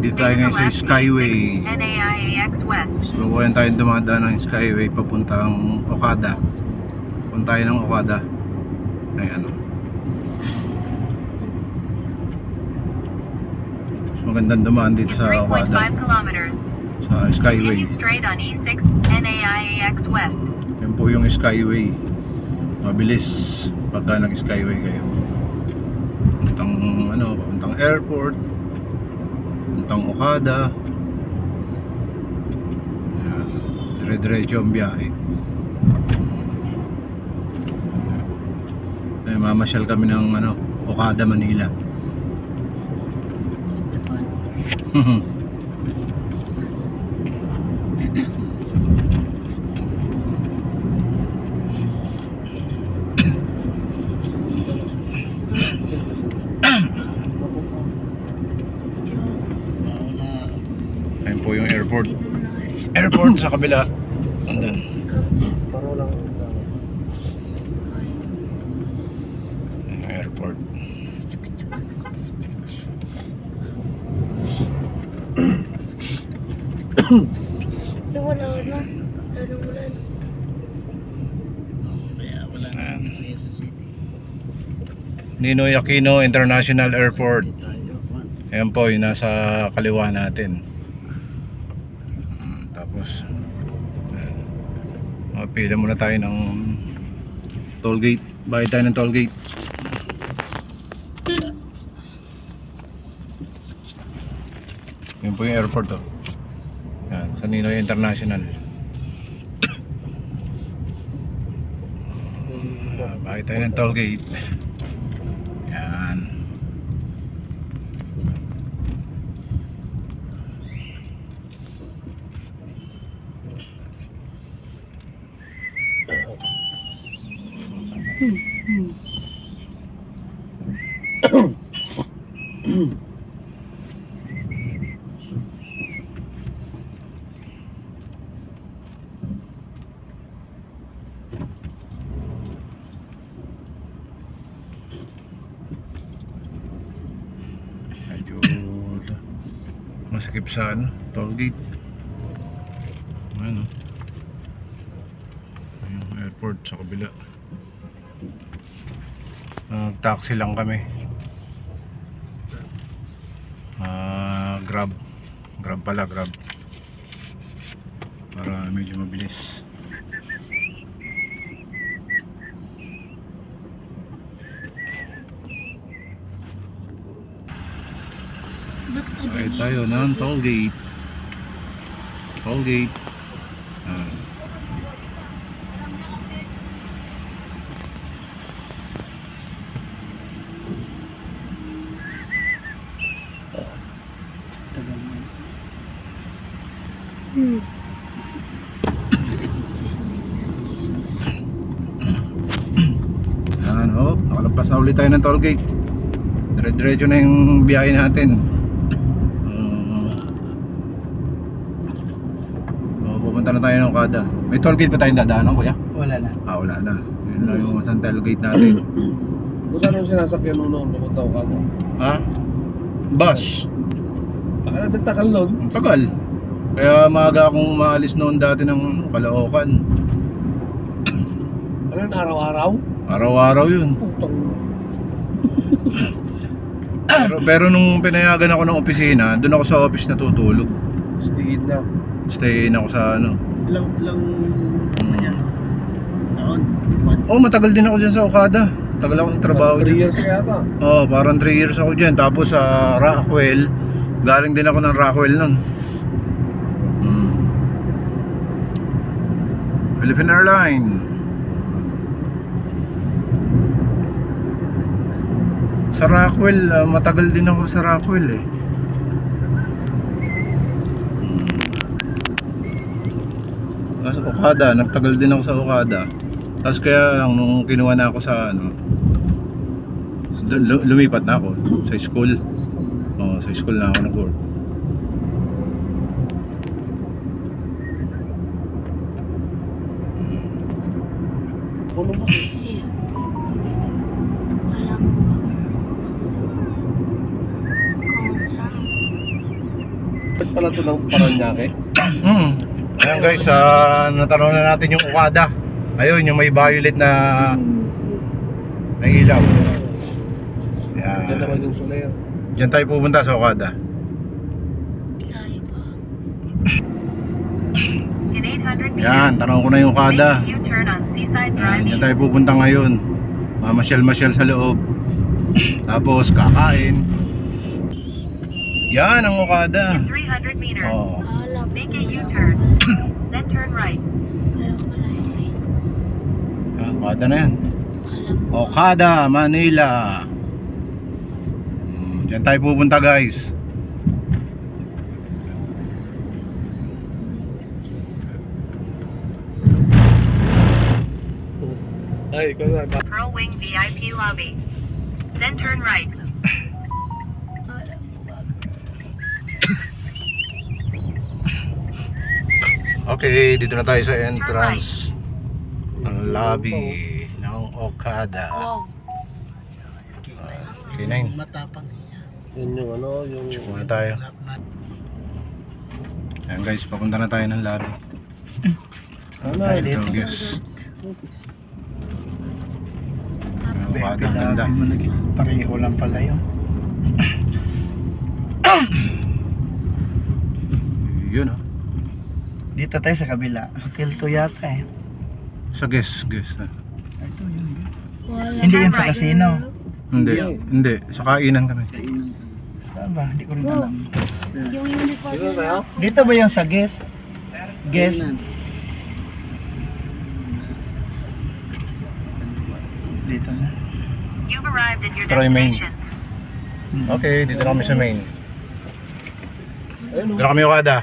dito tayo ngayon sa Skyway. NAIAX West. So, ngayon tayo dumadaan ng Skyway papuntang Okada. Punta tayo ng Okada. Ayan. So, magandang dumaan dito sa 3.5 Okada. kilometers. Sa Skyway. Continue straight on E6 NAIAX West. Yan po yung Skyway. Mabilis pagka nag-Skyway kayo. Puntang airport, puntang Okada. Ayan. Dire-diretso ang biyahe. Ay, mamasyal kami ng Okada, Manila. Ayun po yung airport. Airport sa kabila. Andun. Ayun yung airport. Wala na. Tanong ulan. Ayan. Ninoy Aquino International Airport. Ayan po yung nasa kaliwa natin. Tapos pila muna tayo ng toll gate. Bayad tayo ng toll gate. Yun po yung airport to. Yan, sa Ninoy International. Bayad tayo ng toll gate. Yan. Medyo masikip sa toll gate. Ayun, yung airport sa kabila. Taxi lang kami. Grab pala, Grab, para medyo mabilis. Ay tayo ng toll gate. Toll gate. Nakalampas na ulit tayo ng toll gate. Dire-diretso na yung biyahe natin. Pupunta na tayo ng Okada. May toll gate pa tayong dadaanan, kuya? Wala na. Wala na. Yun lang yung isang toll gate natin. Kung saan yung sinasakyan mo noon, pumunta ko ka mo? Ha? Bus. Takal noon. Ang tagal. Kaya maaga akong maalis noon dati ng Caloocan. Ano yun, araw-araw? Araw-araw yun. Putang. Pero nung pinayagan ako ng opisina, doon ako sa office natutulog. Stigid na. Stay in ako sa Ilang taon? matagal din ako dyan sa Okada. Tagal ako ng trabaho 3 dyan. years yata. Parang 3 years ako dyan. Tapos sa Rockwell, galing din ako ng Rockwell nun. Philippine Airline. Sa Rockwell, matagal din ako sa Rockwell eh. Sa Okada, nagtagal din ako sa Okada. Tapos kaya lang nung kinuha na ako sa lumipat na ako sa school. Sa school na ako nag-work. Puno mo. Wala mo ba? Ba't pala ito ng Paranaque? Ayan guys, natanong na natin yung Okada. Ayun, yung may violet na ilaw. Yan naman Yan. yung Soler. Diyan tayo pupunta sa Okada. Layo pa. In 800 meters, Yan, tanong ko na yung Okada. make a U-turn on Seaside Yan, Drive diyan tayo East. pupunta ngayon. Mamasyal-masyal sa loob. Tapos kakain. Yan ang Okada. In 300 meters, Oh. Alam. make a U-turn, then turn right. Alam ko malayo eh. Yan, Okada na yan. Alam mo. Okada, Manila. Diyan tayo pupunta guys. Ay, ikaw na. Pearl Wing VIP lobby. Then turn right. Alam mo. Okay, dito na tayo sa entrance ng lobby ng Okada. Wow. K9. Matapang. Yun yung ano, yung... Check muna tayo. Ayan guys, papunta na tayo ng lobby. Ano, Ito guys. Okada, ang ganda. Pareho lang pala yun. Yun oh. Dito tayo sa kabila. Hotel to yata eh. Sa guest. Ito yun. Wala. Hindi yan sa casino. Hindi. Sa kainan kami. Saan ba? Hindi ko rin alam. Yung uniform Dito tayo? Dito ba yung sa guest? Guest? Dito na. You've arrived at your Try main. destination. Okay, dito na kami sa main. Ayun, Dito na kami Okada.